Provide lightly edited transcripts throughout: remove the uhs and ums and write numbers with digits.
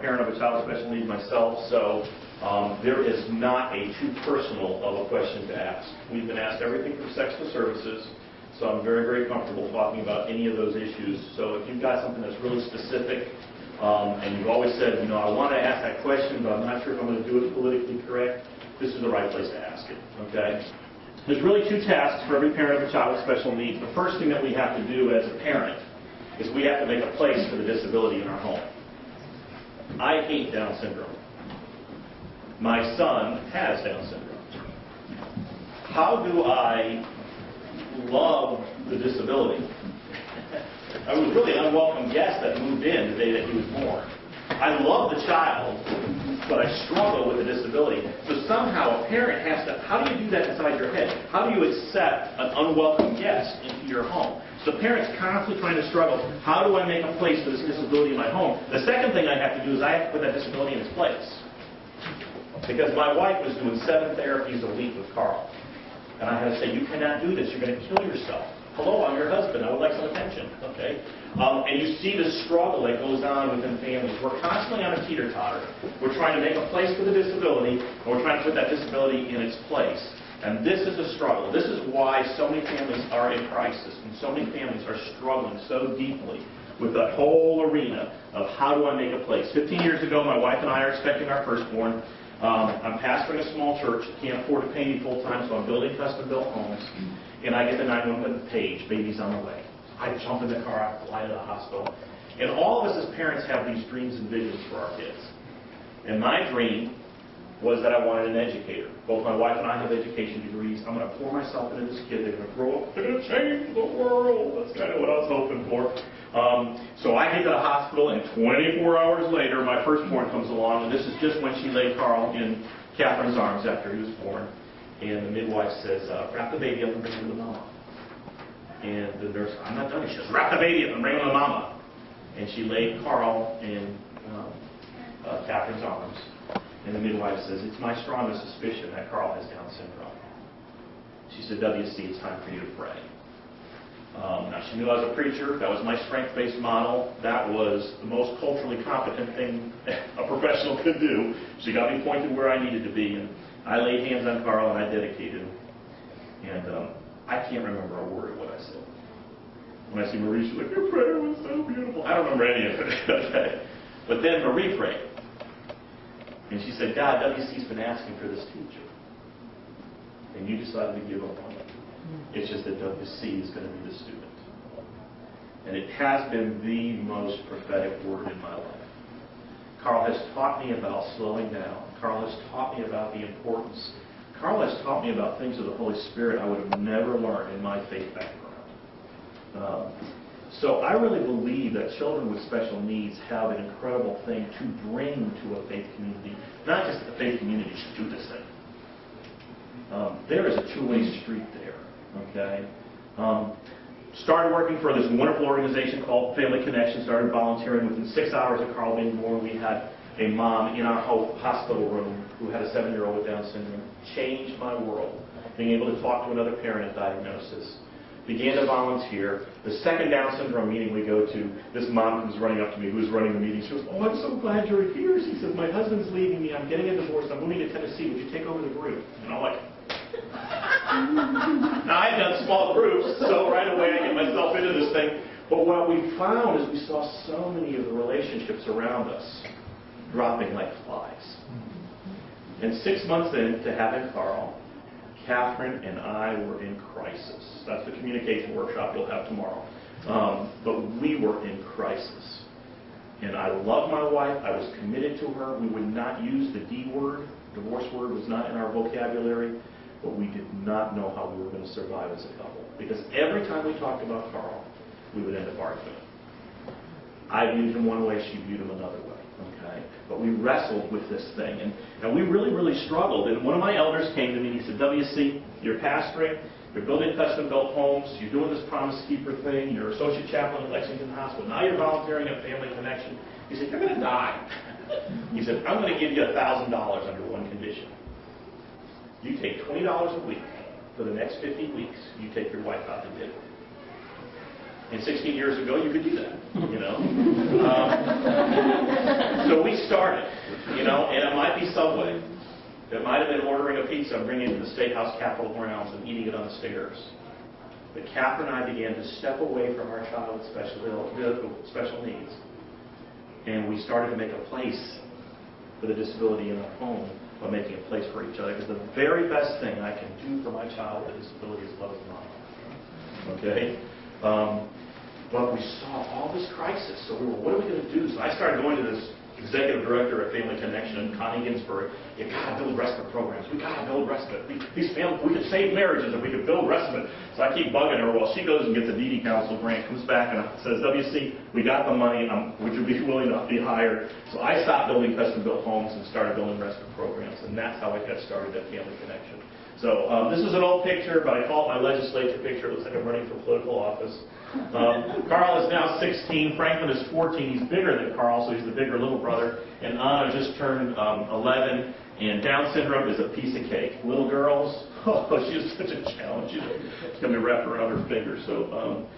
parent of a child with special needs myself, so there is not a too personal of a question to ask. We've been asked everything from sexual services, so I'm very, very comfortable talking about any of those issues. So if you've got something that's really specific, and you've always said, you know, I want to ask that question, but I'm not sure if I'm going to do it politically correct, this is the right place to ask it, okay? There's really two tasks for every parent of a child with special needs. The first thing that we have to do as a parent is we have to make a place for the disability in our home. I hate Down syndrome. My son has Down syndrome. How do I love the disability? I was really an unwelcome guest that moved in the day that he was born. I love the child, but I struggle with the disability. So somehow a parent has to, how do you do that inside your head? How do you accept an unwelcome guest into your home? So parents constantly trying to struggle, how do I make a place for this disability in my home? The second thing I have to do is I have to put that disability in its place. Because my wife was doing 7 therapies a week with Carl. And I had to say, you cannot do this, you're going to kill yourself. Hello, I'm your husband. I would like some attention. Okay? And you see the struggle that goes on within families. We're constantly on a teeter-totter. We're trying to make a place for the disability, and we're trying to put that disability in its place. And this is a struggle. This is why so many families are in crisis, and so many families are struggling so deeply with that whole arena of how do I make a place. 15 years ago, my wife and I are expecting our firstborn. I'm pastoring a small church, can't afford to pay me full-time, so I'm building custom-built homes. And I get the 911 page, baby's on the way. I jump in the car, I fly to the hospital. And all of us as parents have these dreams and visions for our kids. And my dream was that I wanted an educator. Both my wife and I have education degrees. I'm going to pour myself into this kid. They're going to grow up. They're going to change the world. That's kind of what I was hoping for. So I get to the hospital, and 24 hours later, my firstborn comes along. And this is just when she laid Carl in Catherine's arms after he was born. And the midwife says, wrap the baby up and bring him to mama. And the nurse, I'm not done. She says, wrap the baby up and bring him to mama. And she laid Carl in Catherine's arms. And the midwife says, it's my strongest suspicion that Carl has Down syndrome. She said, WC, it's time for you to pray. Now, she knew I was a preacher. That was my strength-based model. That was the most culturally competent thing a professional could do. She got me pointed where I needed to be. And I laid hands on Carl, and I dedicated him. And I can't remember a word of what I said. When I see Marie, she's like, your prayer was so beautiful. I don't remember any of it. Okay. But then Marie prayed. And she said, God, WC's been asking for this teacher. And you decided to give up on it. It's just that WC is going to be the student. And it has been the most prophetic word in my life. Carl has taught me about slowing down. Carl has taught me about the importance. Carl has taught me about things of the Holy Spirit I would have never learned in my faith background. So I really believe that children with special needs have an incredible thing to bring to a faith community. Not just that the faith community should do this thing. There is a two-way street there. Okay? Started working for this wonderful organization called Family Connection, started volunteering. Within 6 hours of Carl being born, we had a mom in our hospital room who had a 7-year-old with Down syndrome. Changed my world. Being able to talk to another parent at diagnosis. Began to volunteer. The second Down syndrome meeting we go to, this mom comes running up to me, who's running the meeting. She goes, oh, I'm so glad you're here. She says, my husband's leaving me. I'm getting a divorce. I'm moving to Tennessee. Would you take over the group? And I'm like, now, I've done small groups, so right away I get myself into this thing. But what we found is we saw so many of the relationships around us dropping like flies. And 6 months into having Carl, Catherine and I were in crisis. That's the communication workshop you'll have tomorrow. But we were in crisis. And I loved my wife. I was committed to her. We would not use the D word. Divorce word was not in our vocabulary. But we did not know how we were going to survive as a couple. Because every time we talked about Carl, we would end up arguing. I viewed him one way, she viewed him another way. Okay? But we wrestled with this thing. And we really, really struggled. And one of my elders came to me and he said, WC, you're pastoring, you're building custom-built homes, you're doing this Promise Keeper thing, you're associate chaplain at Lexington Hospital, now you're volunteering at Family Connection. He said, you're going to die. He said, I'm going to give you $1,000 under one condition. You take $20 a week for the next 50 weeks. You take your wife out to dinner. And 16 years ago, you could do that, you know. So we started, you know, and it might be Subway. It might have been ordering a pizza and bringing it to the Steakhouse Capitol grounds and eating it on the stairs. But Catherine and I began to step away from our child with special needs. And we started to make a place for the disability in our home by making a place for each other. Because the very best thing I can do for my child with a disability is love his mom. Okay? But we saw all this crisis. So we were, what are we going to do? So I started going to this executive director at Family Connection in Connie Ginsburg. You got to build respite programs. We got to build respite. These families, we could save marriages if we could build respite. So I keep bugging her. Well, she goes and gets a DD Council grant, comes back and says, WC, we got the money. Would you be willing to be hired? So I stopped building custom-built homes and started building respite programs, and that's how I got started at Family Connection. So this is an old picture, but I call it my legislature picture. It looks like I'm running for political office. Carl is now 16. Franklin is 14. He's bigger than Carl, so he's the bigger little brother. And Anna just turned 11. And Down syndrome is a piece of cake. Little girls, oh, she's such a challenge. She's going to be wrapped around her finger. So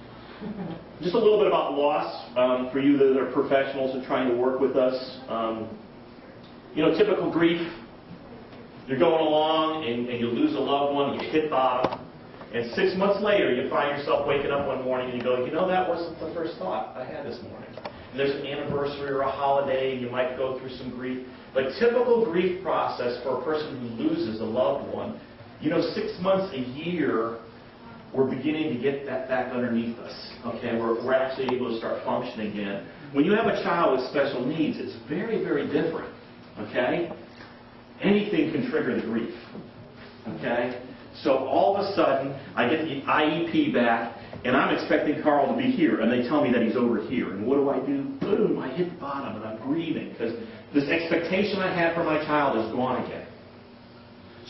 just a little bit about loss for you that are professionals and trying to work with us. You know, typical grief. You're going along and you lose a loved one, you hit bottom. And 6 months later, you find yourself waking up one morning and you go, you know, that wasn't the first thought I had this morning. And there's an anniversary or a holiday, you might go through some grief. But typical grief process for a person who loses a loved one, you know, 6 months, a year, we're beginning to get that back underneath us. Okay, we're actually able to start functioning again. When you have a child with special needs, it's very, very different. Okay? Anything can trigger the grief. Okay? So all of a sudden, I get the IEP back, and I'm expecting Carl to be here, and they tell me that he's over here. And what do? Boom, I hit the bottom, and I'm grieving, because this expectation I had for my child is gone again.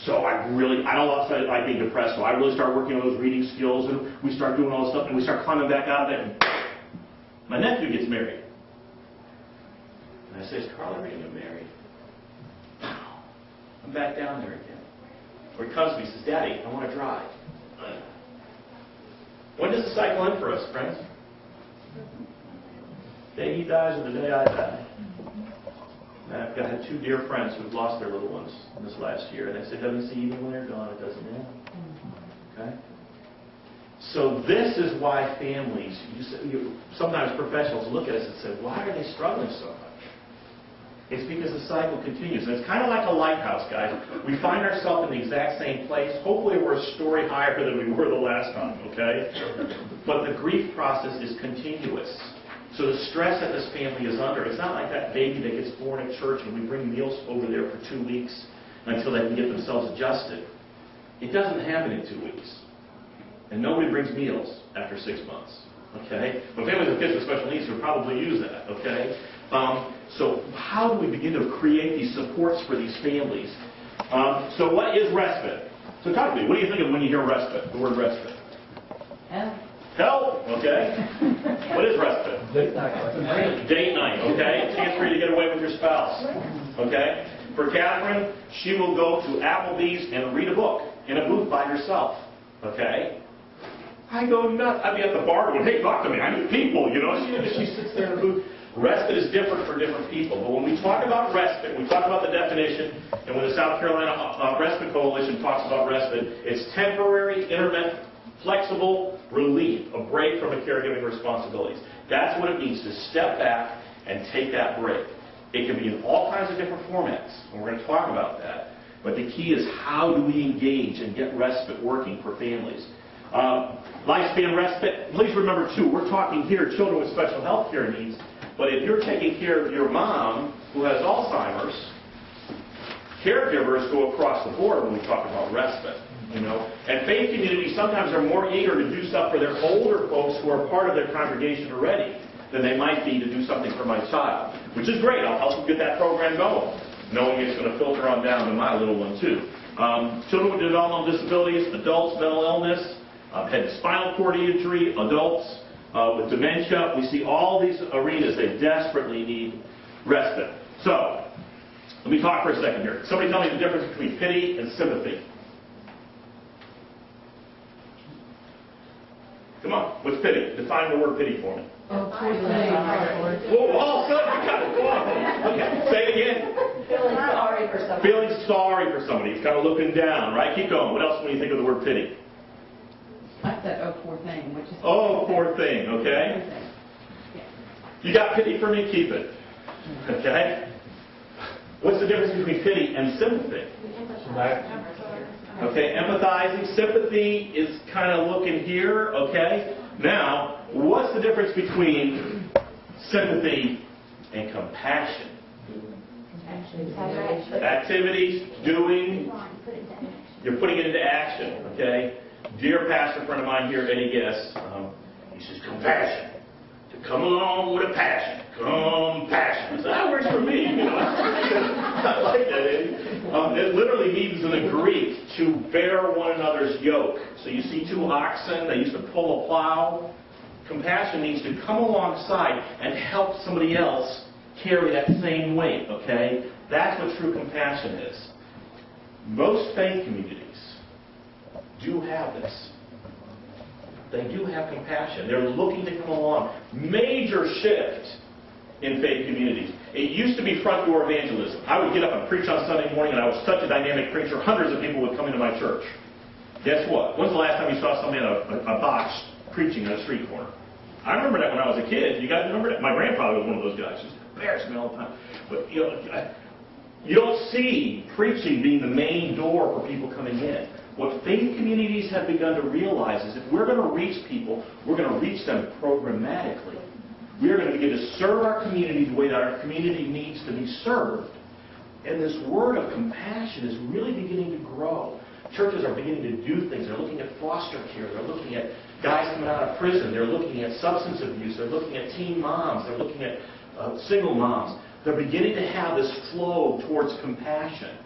So I don't like being depressed, so I really start working on those reading skills, and we start doing all this stuff, and we start climbing back out of it, and my nephew gets married. And I say, is Carl ever going to get married? I'm back down there again. Or he comes to me and says, Daddy, I want to drive. When does the cycle end for us, friends? The day he dies or the day I die? And I've got 2 dear friends who've lost their little ones in this last year. And they said, WC, even when they're gone, it doesn't end. Okay? So this is why families, sometimes professionals look at us and say, why are they struggling so much? It's because the cycle continues. And it's kind of like a lighthouse, guys. We find ourselves in the exact same place. Hopefully we're a story higher than we were the last time, okay? But the grief process is continuous. So the stress that this family is under, it's not like that baby that gets born at church and we bring meals over there for 2 weeks until they can get themselves adjusted. It doesn't happen in 2 weeks. And nobody brings meals after 6 months, okay? But families with kids with special needs would probably use that, okay? So how do we begin to create these supports for these families? So what is respite? So talk to me. What do you think of when you hear respite, the word respite? Help. Help, okay. What is respite? Date night. Date night, okay. Chance for you to get away with your spouse, okay. For Catherine, she will go to Applebee's and read a book in a booth by herself, okay. I go nuts. I'd be at the bar going, hey, talk to me. I need people, you know. She sits there in a booth. Respite is different for different people. But when we talk about respite, we talk about the definition, and when the South Carolina Respite Coalition talks about respite, it's temporary, intermittent, flexible relief, a break from the caregiving responsibilities. That's what it means to step back and take that break. It can be in all kinds of different formats, and we're going to talk about that. But the key is how do we engage and get respite working for families. Lifespan respite, please remember too, we're talking here children with special health care needs. But if you're taking care of your mom who has Alzheimer's, caregivers go across the board when we talk about respite. You know, and faith communities sometimes are more eager to do stuff for their older folks who are part of their congregation already than they might be to do something for my child, which is great. I'll help them get that program going, knowing it's going to filter on down to my little one too. Children with developmental disabilities, adults, mental illness, had spinal cord injury, adults. With dementia, we see all these arenas that desperately need respite. So, let me talk for a second here. Somebody tell me the difference between pity and sympathy. Come on, what's pity? Define the word pity for me. Oh, poor thing. Whoa, all of a sudden you got it. Go on. Okay, say it again. Feeling sorry for somebody. Feeling sorry for somebody. It's kind of looking down, right? Keep going. What else when you think of the word pity? I said, oh, poor thing, which is... Oh, poor thing, okay? You got pity for me? Keep it. Okay? What's the difference between pity and sympathy? Okay, empathizing. Sympathy is kind of looking here, okay? Now, what's the difference between sympathy and compassion? Activities, doing, you're putting it into action, okay? Dear pastor friend of mine here, Eddie Guess, he says, compassion. To come along with a passion. Compassion. I said, that works for me, you know. I like that, Eddie. It literally means in the Greek to bear one another's yoke. So you see two oxen, they used to pull a plow. Compassion means to come alongside and help somebody else carry that same weight, okay? That's what true compassion is. Most faith communities do have this. They do have compassion. They're looking to come along. Major shift in faith communities. It used to be front door evangelism. I would get up and preach on Sunday morning, and I was such a dynamic preacher, hundreds of people would come into my church. Guess what? When's the last time you saw somebody in a box preaching on a street corner? I remember that when I was a kid. You guys remember that? My grandfather was one of those guys. Just embarrassed me all the time. But you don't see preaching being the main door for people coming in. What faith communities have begun to realize is if we're going to reach people, we're going to reach them programmatically. We are going to begin to serve our community the way that our community needs to be served. And this word of compassion is really beginning to grow. Churches are beginning to do things. They're looking at foster care. They're looking at guys coming out of prison. They're looking at substance abuse. They're looking at teen moms. They're looking at single moms. They're beginning to have this flow towards compassion.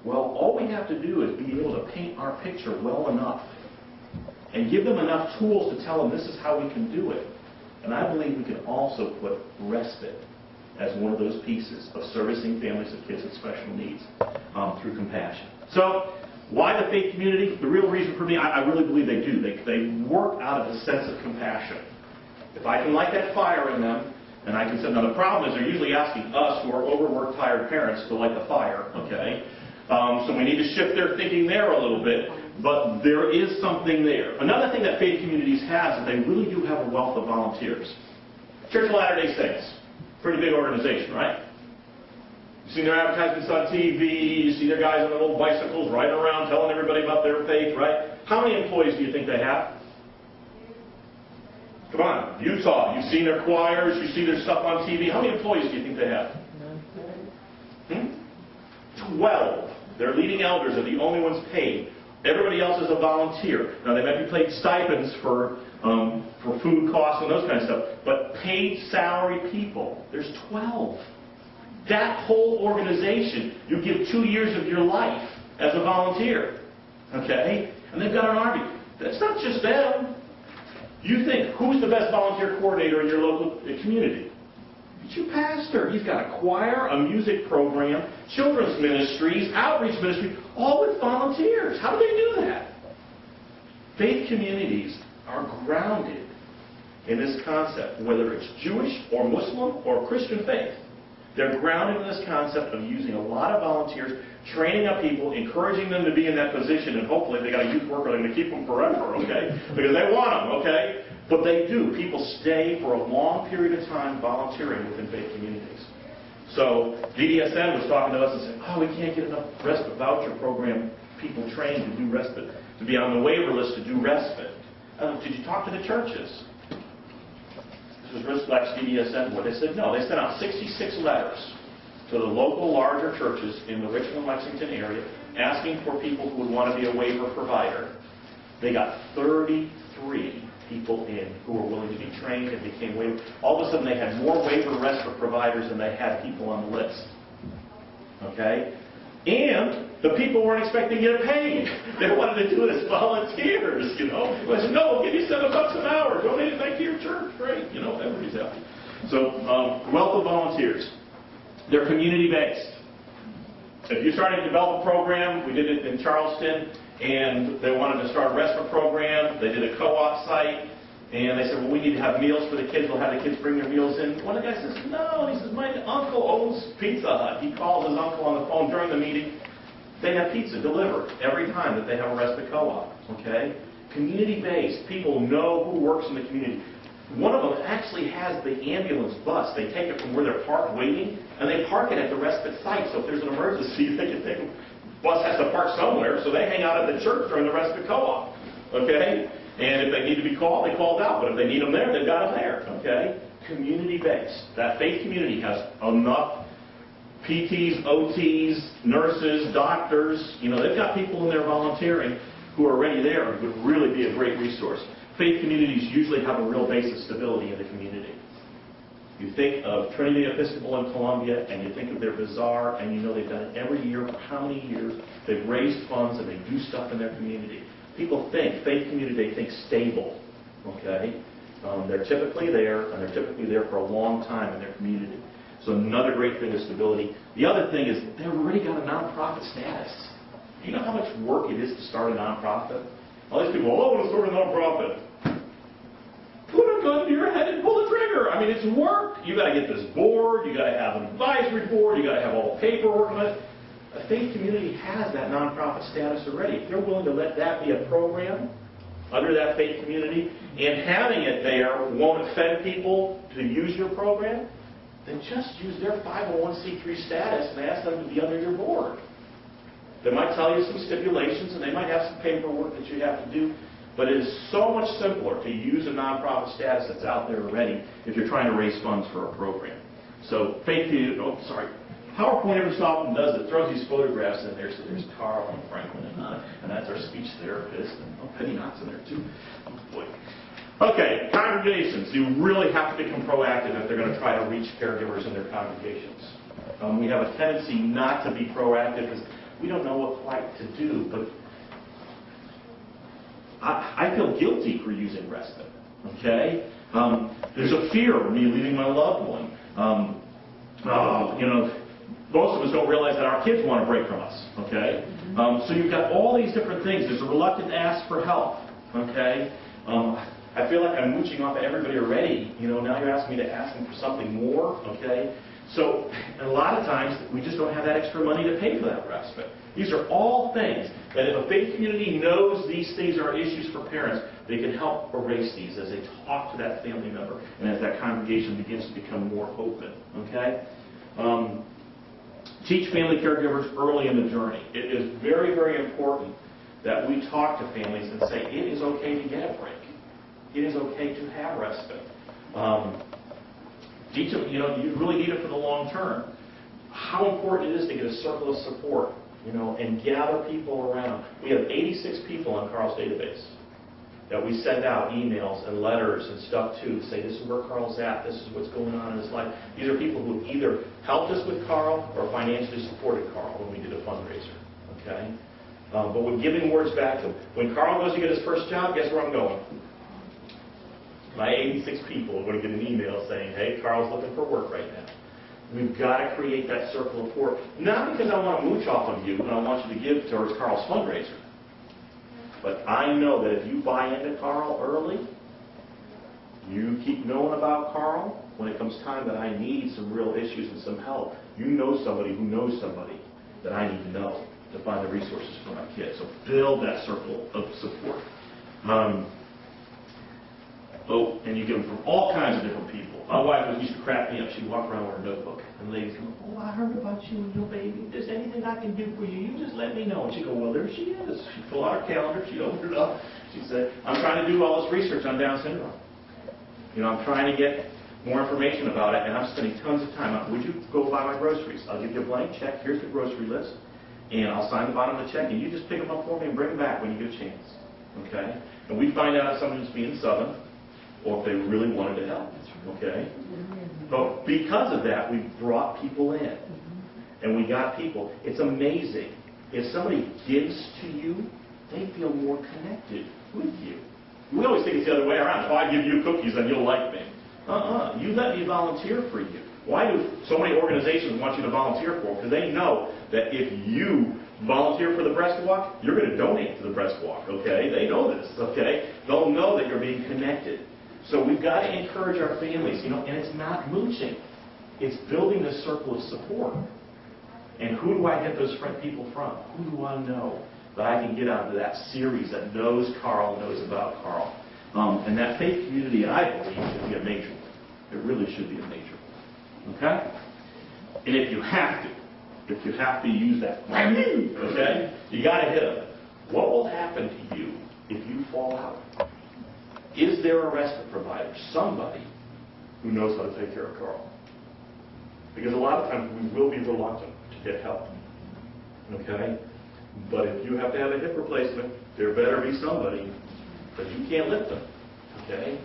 Well, all we have to do is be able to paint our picture well enough and give them enough tools to tell them this is how we can do it. And I believe we can also put respite as one of those pieces of servicing families of kids with special needs through compassion. So, why the faith community? The real reason for me, I really believe they do. They work out of a sense of compassion. If I can light that fire in them, and I can say, now the problem is they're usually asking us, who are overworked, tired parents, to light the fire, okay? So we need to shift their thinking there a little bit, but there is something there. Another thing that faith communities have is they really do have a wealth of volunteers. Church of Latter-day Saints, pretty big organization, right? You see their advertisements on TV, you see their guys on their little bicycles riding around telling everybody about their faith, right? How many employees do you think they have? Come on, Utah, you've seen their choirs, you see their stuff on TV. How many employees do you think they have? 12. Their leading elders are the only ones paid. Everybody else is a volunteer. Now, they might be paid stipends for food costs and those kinds of stuff, but paid salary people, there's 12. That whole organization, you give 2 years of your life as a volunteer. Okay? And they've got an army. That's not just them. You think, who's the best volunteer coordinator in your local community? It's your pastor. He's got a choir, a music program, children's ministries, outreach ministry, all with volunteers. How do they do that? Faith communities are grounded in this concept, whether it's Jewish or Muslim or Christian faith. They're grounded in this concept of using a lot of volunteers, training up people, encouraging them to be in that position, and hopefully if they got a youth worker, they're going to keep them forever, okay? Because they want them, okay? But they do. People stay for a long period of time volunteering within faith communities. So DDSN was talking to us and said, oh, we can't get enough respite voucher program people trained to do respite, to be on the waiver list to do respite. Did you talk to the churches? This was Respite's DDSN board. They said no. They sent out 66 letters to the local larger churches in the Richmond-Lexington area asking for people who would want to be a waiver provider. They got 33 people in who were willing to be trained and became waiver. All of a sudden they had more waiver respite providers than they had people on the list. Okay? And the people weren't expecting to get paid. They wanted to do it as volunteers, you know. I said, no, we'll give you $7 an hour. Donate it back to your church. Great. You know, everybody's happy. So, wealth of volunteers. They're community-based. If you're starting to develop a program, we did it in Charleston, and they wanted to start a respite program. They did a co-op site, and they said, well, we need to have meals for the kids. We'll have the kids bring their meals in. One of the guys says, no. He says, my uncle owns Pizza Hut. He calls his uncle on the phone during the meeting. They have pizza delivered every time that they have a respite co-op, okay? Community-based. People know who works in the community. One of them actually has the ambulance bus. They take it from where they're parked waiting, and they park it at the respite site. So if there's an emergency, they can take it. The bus has to park somewhere, so they hang out at the church during the respite co-op, okay? And if they need to be called, they called out. But if they need them there, they've got them there, okay? Community-based. That faith community has enough PTs, OTs, nurses, doctors. You know, they've got people in there volunteering who are already there and would really be a great resource. Faith communities usually have a real base of stability in the community. You think of Trinity Episcopal in Columbia, and you think of their bazaar, and you know they've done it every year for how many years. They've raised funds, and they do stuff in their community. People think, faith community, they think stable, okay? They're typically there, and they're typically there for a long time in their community. So another great thing is stability. The other thing is they've already got a nonprofit status. Do you know how much work it is to start a nonprofit? All these people, oh, I want to start a nonprofit. Put a gun to your head and pull the trigger. I mean, it's work. You got to get this board. You got to have an advisory board. You got to have all the paperwork on it. A faith community has that nonprofit status already. If they're willing to let that be a program under that faith community, and having it there won't offend people to use your program, then just use their 501c3 status and ask them to be under your board. They might tell you some stipulations, and they might have some paperwork that you have to do, but it is so much simpler to use a nonprofit status that's out there already if you're trying to raise funds for a program. So faith community, PowerPoint every so often does it, throws these photographs in there. So there's Carl and Franklin and that's our speech therapist, and Penny Knott's in there too. Oh boy. Okay, congregations. You really have to become proactive if they're going to try to reach caregivers in their congregations. We have a tendency not to be proactive because we don't know what quite to do, but I feel guilty for using respite, okay? There's a fear of me leaving my loved one. Most of us don't realize that our kids want a break from us, okay? So you've got all these different things. There's a reluctance to ask for help, okay? I feel like I'm mooching off of everybody already. Now you're asking me to ask them for something more, okay? So a lot of times we just don't have that extra money to pay for that respite. These are all things that if a faith community knows these things are issues for parents, they can help erase these as they talk to that family member and as that congregation begins to become more open, okay? Teach family caregivers early in the journey. It is very, very important that we talk to families and say it is okay to get a break. It is okay to have respite. Teach them, you really need it for the long term. How important it is to get a circle of support, and gather people around. We have 86 people on Carl's database that we send out emails and letters and stuff to say this is where Carl's at, this is what's going on in his life. These are people who have either helped us with Carl or financially supported Carl when we did a fundraiser. Okay? But we're giving words back to him. When Carl goes to get his first job, guess where I'm going? My 86 people are going to get an email saying, hey, Carl's looking for work right now. We've got to create that circle of support. Not because I want to mooch off of you and I want you to give towards Carl's fundraiser. But I know that if you buy into Carl early, you keep knowing about Carl, when it comes time that I need some real issues and some help, you know somebody who knows somebody that I need to know to find the resources for my kids. So build that circle of support. And you get them from all kinds of different people. My wife used to crack me up. She'd walk around with her notebook, and ladies go, oh, I heard about you and your baby. If there's anything I can do for you, you just let me know. And she'd go, well, there she is. She'd pull out her calendar. She'd open it up. She'd say, I'm trying to do all this research on Down syndrome. I'm trying to get more information about it, and I'm spending tons of time. Would you go buy my groceries? I'll give you a blank check. Here's the grocery list, and I'll sign the bottom of the check, and you just pick them up for me and bring them back when you get a chance. Okay? And we find out if someone's being stubborn or if they really wanted to help. Okay? But because of that, we brought people in. And we got people. It's amazing. If somebody gives to you, they feel more connected with you. We always think it's the other way around. If I give you cookies, then you'll like me. You let me volunteer for you. Why do so many organizations want you to volunteer for? Because they know that if you volunteer for the breast walk, you're going to donate to the breast walk, okay? They know this, okay? They'll know that you're being connected. So we've got to encourage our families, and it's not mooching. It's building a circle of support. And who do I get those people from? Who do I know that I can get out of that series that knows Carl, knows about Carl? And that faith community, I believe, should be a major one. It really should be a major one. Okay? And if you have to use that, okay, you got to hit them. What will happen to you if you fall out? Is there a respite provider, somebody who knows how to take care of Carl? Because a lot of times we will be reluctant to get help. Okay? But if you have to have a hip replacement, there better be somebody, but you can't lift them. Okay?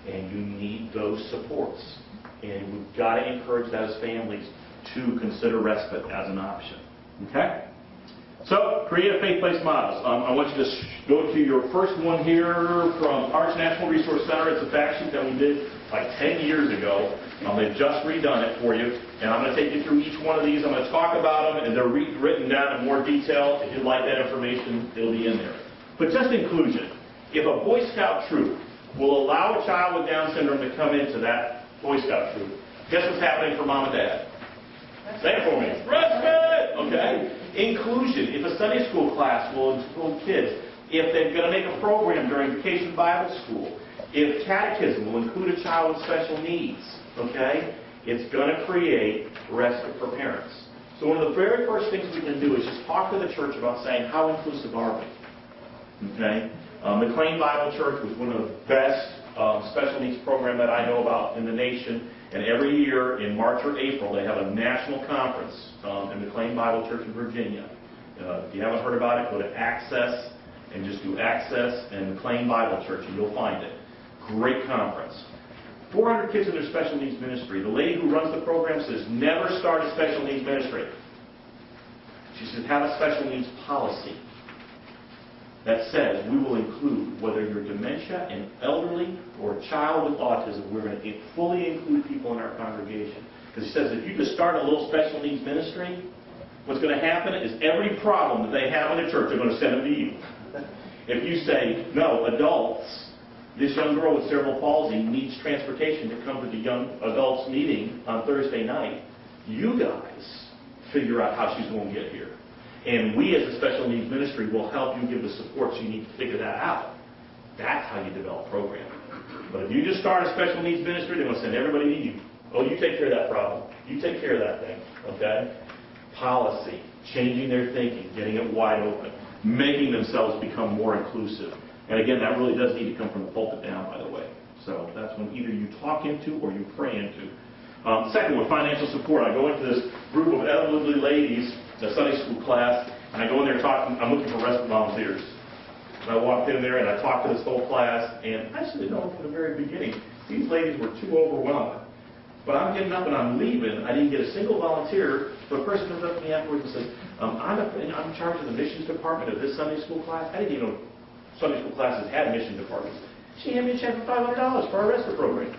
And you need those supports. And we've got to encourage that as families to consider respite as an option. Okay? So, creative faith-based models. I want you to go to your first one here from Arts National Resource Center. It's a fact sheet that we did like 10 years ago. They've just redone it for you. And I'm going to take you through each one of these. I'm going to talk about them, and they're written down in more detail. If you'd like that information, it'll be in there. But just inclusion. If a Boy Scout troop will allow a child with Down syndrome to come into that Boy Scout troop, guess what's happening for mom and dad? Say it for me. Respite! Okay? Inclusion. If a Sunday school class will include kids, if they're going to make a program during Vacation Bible School, if catechism will include a child with special needs, okay, it's going to create respite for parents. So one of the very first things we can do is just talk to the church about saying, how inclusive are we? Okay? McLean Bible Church was one of the best special needs program that I know about in the nation. And every year in March or April, they have a national conference in McLean Bible Church in Virginia. If you haven't heard about it, go to Access and just do Access and McLean Bible Church, and you'll find it. Great conference. 400 kids in their special needs ministry. The lady who runs the program says, never start a special needs ministry. She says, have a special needs policy that says we will include, whether you're dementia, an elderly, or a child with autism, we're going to fully include people in our congregation. Because he says if you just start a little special needs ministry, what's going to happen is every problem that they have in the church, they're going to send them to you. If you say, no, adults, this young girl with cerebral palsy needs transportation to come to the young adults meeting on Thursday night, you guys figure out how she's going to get here. And we as a special needs ministry will help you give the supports you need to figure that out. That's how you develop programming. But if you just start a special needs ministry, they're going to send everybody to you. Oh, you take care of that problem. You take care of that thing. Okay? Policy. Changing their thinking. Getting it wide open. Making themselves become more inclusive. And again, that really does need to come from the pulpit down, by the way. So that's when either you talk into or you pray into. Second one, financial support. I go into this group of elderly ladies, it's a Sunday school class, and I go in there talking, I'm looking for respite volunteers. And I walked in there and I talked to this whole class, and I should have known from the very beginning, these ladies were too overwhelmed. But I'm getting up and I'm leaving. I didn't get a single volunteer. So a person comes up to me afterwards and says, I'm in charge of the missions department of this Sunday school class. I didn't even know Sunday school classes had mission departments. She handed me a check for $500 for our respite program.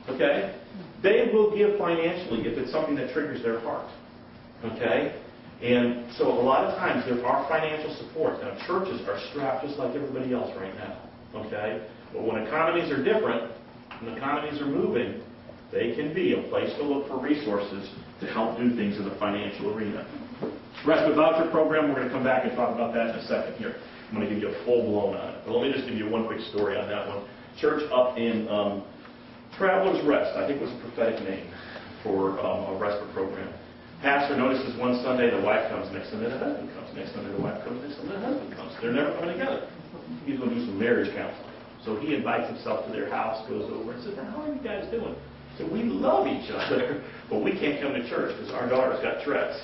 Okay? They will give financially if it's something that triggers their heart. Okay? And so a lot of times there are financial supports. Now churches are strapped just like everybody else right now. Okay? But when economies are different, when economies are moving, they can be a place to look for resources to help do things in the financial arena. Respite voucher program, we're going to come back and talk about that in a second here. I'm going to give you a full-blown on it. But let me just give you one quick story on that one. Church up in Traveler's Rest, I think was a prophetic name for a respite program. Pastor notices one Sunday the wife comes, next Sunday the husband comes, next Sunday the wife comes, next Sunday the husband comes. They're never coming together. He's going to do some marriage counseling. So he invites himself to their house, goes over and says, now, how are you guys doing? So we love each other, but we can't come to church because our daughter's got Tourette's.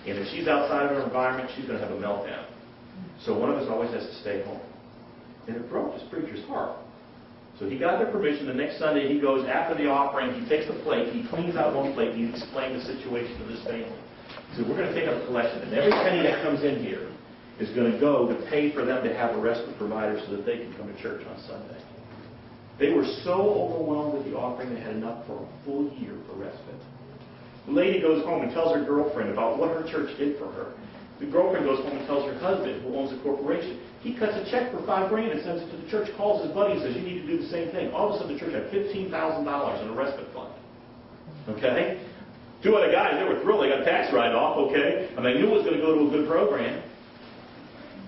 And if she's outside of her environment, she's going to have a meltdown. So one of us always has to stay home. And it broke this preacher's heart. So he got their permission. The next Sunday he goes, after the offering, he takes the plate, he cleans out one plate, and he explains the situation to this family. He said, we're going to take up a collection, and every penny that comes in here is going to go to pay for them to have a respite provider so that they can come to church on Sunday. They were so overwhelmed with the offering, they had enough for a full year for respite. The lady goes home and tells her girlfriend about what her church did for her. The girlfriend goes home and tells her husband, who owns a corporation. He cuts a check for $5,000 and sends it to the church, calls his buddy and says, you need to do the same thing. All of a sudden, the church had $15,000 in a respite fund. Okay? Two other guys, they were thrilled. They got a tax write-off, okay? And they knew it was going to go to a good program.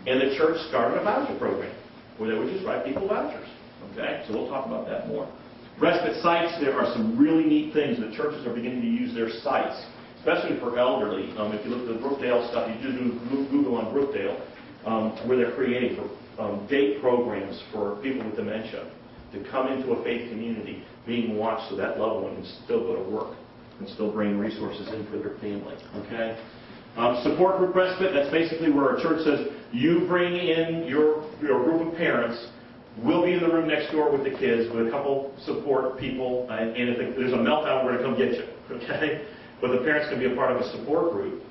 And the church started a voucher program where they would just write people vouchers. Okay? So we'll talk about that more. Respite sites, there are some really neat things that churches are beginning to use their sites, especially for elderly. If you look at the Brookdale stuff, you just do Google on Brookdale, where they're creating day programs for people with dementia to come into a faith community, being watched so that loved one can still go to work and still bring resources in for their family. Okay? Support group respite, that's basically where a church says, you bring in your group of parents, we'll be in the room next door with the kids, with a couple support people, and if there's a meltdown, we're going to come get you. Okay? But the parents can be a part of a support group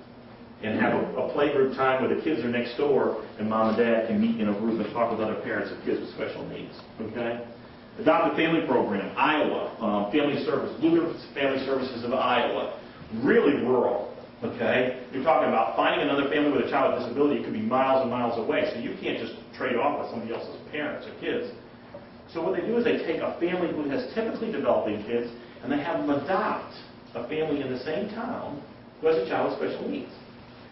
and have a play group time where the kids are next door and mom and dad can meet in a group and talk with other parents of kids with special needs. Okay? Adopted Family Program, Iowa, Family Service, Lutheran Family Services of Iowa, really rural. Okay? You're talking about finding another family with a child with disability. It could be miles and miles away, so you can't just trade off with somebody else's parents or kids. So what they do is they take a family who has typically developing kids and they have them adopt a family in the same town who has a child with special needs.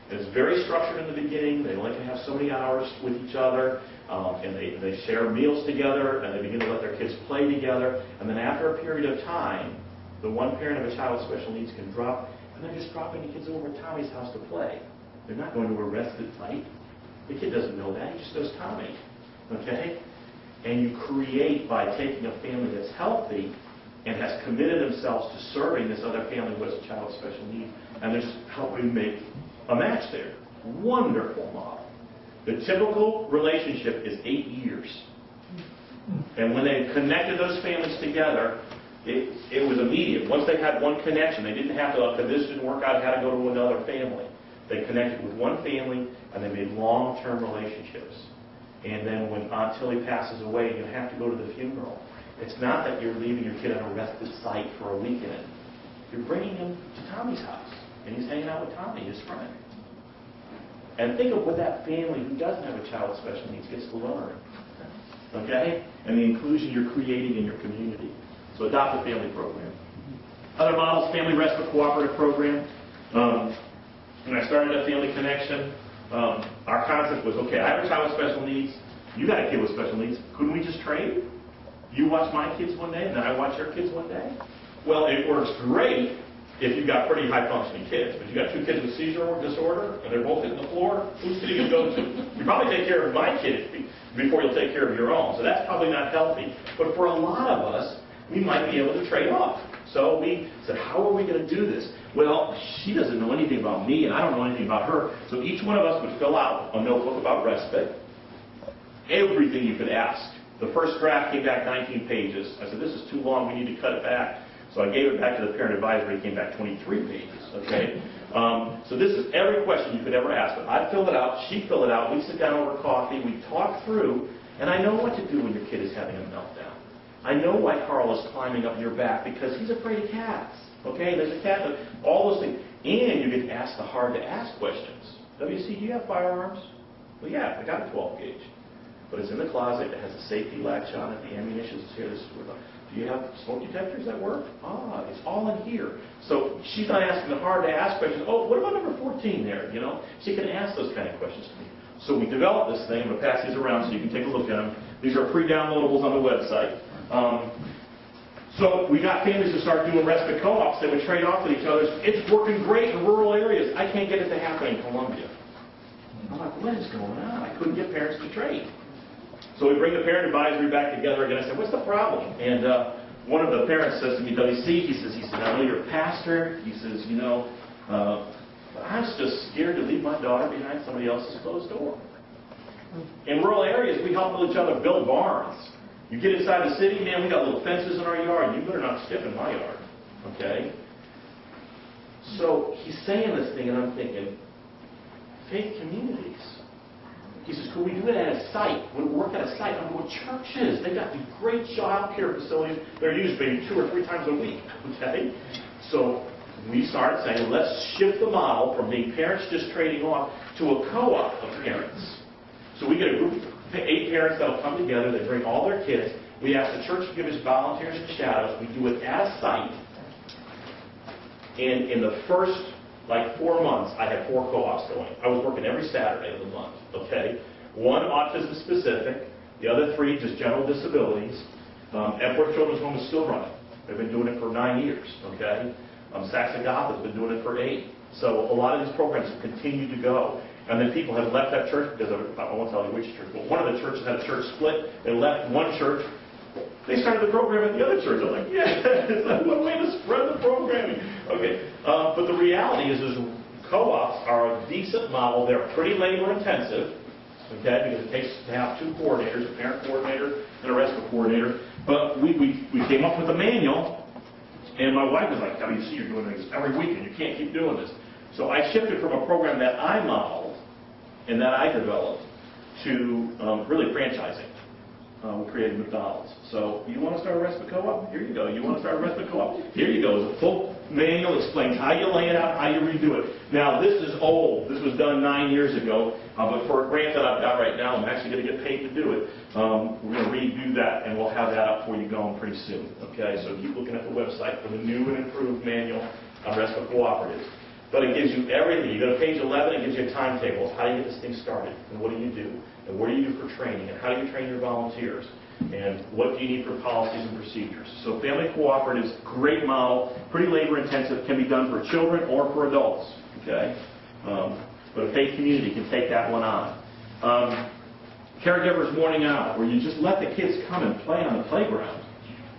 It's very structured in the beginning. They only can have so many hours with each other, and they share meals together, and they begin to let their kids play together. And then after a period of time, the one parent of a child with special needs can drop, and they're just dropping the kids over at Tommy's house to play. They're not going to a respite site. The kid doesn't know that. He just knows Tommy. Okay? And you create, by taking a family that's healthy and has committed themselves to serving this other family who has a child with special needs, and they're just helping make a match there. Wonderful model. The typical relationship is 8 years. And when they connected those families together, it was immediate. Once they had one connection, they didn't have to, if this didn't work out, had to go to another family. They connected with one family, and they made long-term relationships. And then when Aunt Tilly passes away, you have to go to the funeral. It's not that you're leaving your kid on a respite site for a weekend. You're bringing him to Tommy's house, and he's hanging out with Tommy, his friend. And think of what that family who doesn't have a child with special needs gets to learn. Okay? And the inclusion you're creating in your community. So adopt a family program. Other models, Family Respite Cooperative Program. When I started a Family Connection, our concept was, okay, I have a child with special needs, you got a kid with special needs, couldn't we just trade? You watch my kids one day, and then I watch your kids one day? Well, it works great if you've got pretty high-functioning kids. But if you've got two kids with seizure disorder, and they're both hitting the floor, who's kid are you going to go to? You probably take care of my kid before you'll take care of your own. So that's probably not healthy. But for a lot of us, we might be able to trade off. So we said, how are we going to do this? Well, she doesn't know anything about me, and I don't know anything about her. So each one of us would fill out a notebook about respite, everything you could ask. The first draft came back 19 pages. I said, this is too long. We need to cut it back. So I gave it back to the parent advisory. It came back 23 pages. Okay? So this is every question you could ever ask. But I'd fill it out. She'd fill it out. We'd sit down over coffee. We'd talk through. And I know what to do when your kid is having a meltdown. I know why Carl is climbing up your back, because he's afraid of cats. Okay? There's a cat. All those things. And you get to ask the hard-to-ask questions. WC, do you have firearms? Well, yeah, I got a 12-gauge. But it's in the closet. It has a safety latch on it. The ammunition's here. This is where do you have smoke detectors that work? Ah, it's all in here. So she's not asking the hard-to-ask questions. Oh, what about number 14 there? You know, she can ask those kind of questions to me. So we developed this thing. I'm going to pass these around so you can take a look at them. These are pre-downloadables on the website. So we got families to start doing respite co-ops. They would trade off with each other. It's working great in rural areas. I can't get it to happen in Columbia. I'm like, what is going on? I couldn't get parents to trade. So we bring the parent advisory back together again. I said, what's the problem? And one of the parents says to me, WC, he says, I know you're a pastor. He says, you know, I'm just scared to leave my daughter behind somebody else's closed door. In rural areas, we help each other build barns. You get inside the city, man, we got little fences in our yard. You better not step in my yard. Okay? So he's saying this thing, and I'm thinking, faith communities. He says, could we do it at a site? Would it work at a site? I'm going, churches. They've got these great child care facilities. They're used maybe 2 or 3 times a week. Okay? So we started saying, let's shift the model from being parents just trading off to a co-op of parents. So we get a group of 8 parents that will come together, they bring all their kids, we ask the church to give us volunteers and shadows, we do it at a site, and in the first, 4 months, I had 4 co-ops going. I was working every Saturday of the month, okay? 1 autism specific, the other 3 just general disabilities. Epworth Children's Home is still running. They've been doing it for 9 years, okay? Saxon Goth has been doing it for 8. So a lot of these programs have continued to go. And then people have left that church because of, I won't tell you which church, but one of the churches had a church split. They left one church. They started the program at the other church. I'm like, yeah, it's like one way to spread the programming. Okay, but the reality is co-ops are a decent model. They're pretty labor intensive, okay, because it takes to have 2 coordinators, a parent coordinator and a respite coordinator. But we came up with a manual, and my wife was like, WC, you're doing this every weekend. You can't keep doing this. So I shifted from a program that I modeled and that I developed to really franchising. We created McDonald's. So you want to start a respite co-op? Here you go. You want to start a respite co-op? Here you go. It's a full manual, explains how you lay it out, how you redo it. Now, this is old. This was done 9 years ago. But for a grant that I've got right now, I'm actually going to get paid to do it. We're going to redo that, and we'll have that up for you going pretty soon. Okay? So keep looking at the website for the new and improved manual on respite cooperatives. But it gives you everything. You go to page 11, it gives you a timetable. How do you get this thing started? And what do you do? And what do you do for training? And how do you train your volunteers? And what do you need for policies and procedures? So family cooperatives, great model, pretty labor intensive, can be done for children or for adults. Okay? But a faith community can take that one on. Caregivers morning out, where you just let the kids come and play on the playground.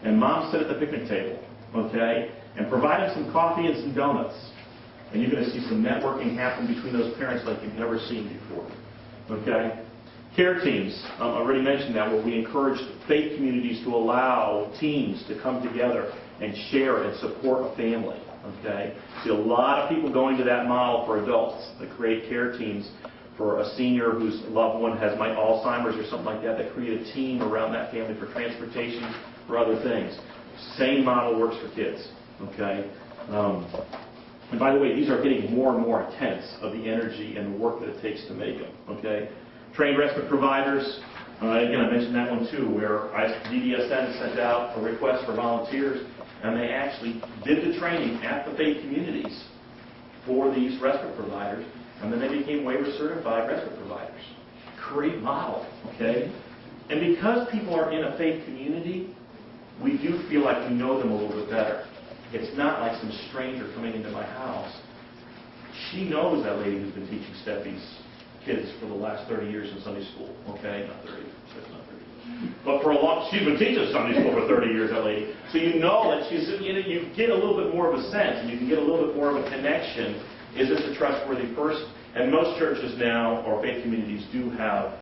And mom sit at the picnic table. Okay? And provide them some coffee and some donuts. And you're going to see some networking happen between those parents like you've never seen before. Okay? Care teams, I already mentioned that, where we encourage faith communities to allow teams to come together and share and support a family. Okay? See a lot of people going to that model for adults that create care teams for a senior whose loved one has Alzheimer's or something like that, that create a team around that family for transportation, for other things. Same model works for kids. Okay? And by the way, these are getting more and more intense of the energy and the work that it takes to make them. Okay? Trained respite providers. Again, I mentioned that one too, where DDSN sent out a request for volunteers, and they actually did the training at the faith communities for these respite providers, and then they became waiver certified respite providers. Great model. Okay? And because people are in a faith community, we do feel like we know them a little bit better. It's not like some stranger coming into my house. She knows that lady who's been teaching Steffi's kids for the last 30 years in Sunday school. Okay? Not 30. That's not 30. But for a long, she's been teaching Sunday school for 30 years, that lady. So you know that she's, you get a little bit more of a sense, and you can get a little bit more of a connection. Is this a trustworthy person? And most churches now, or faith communities, do have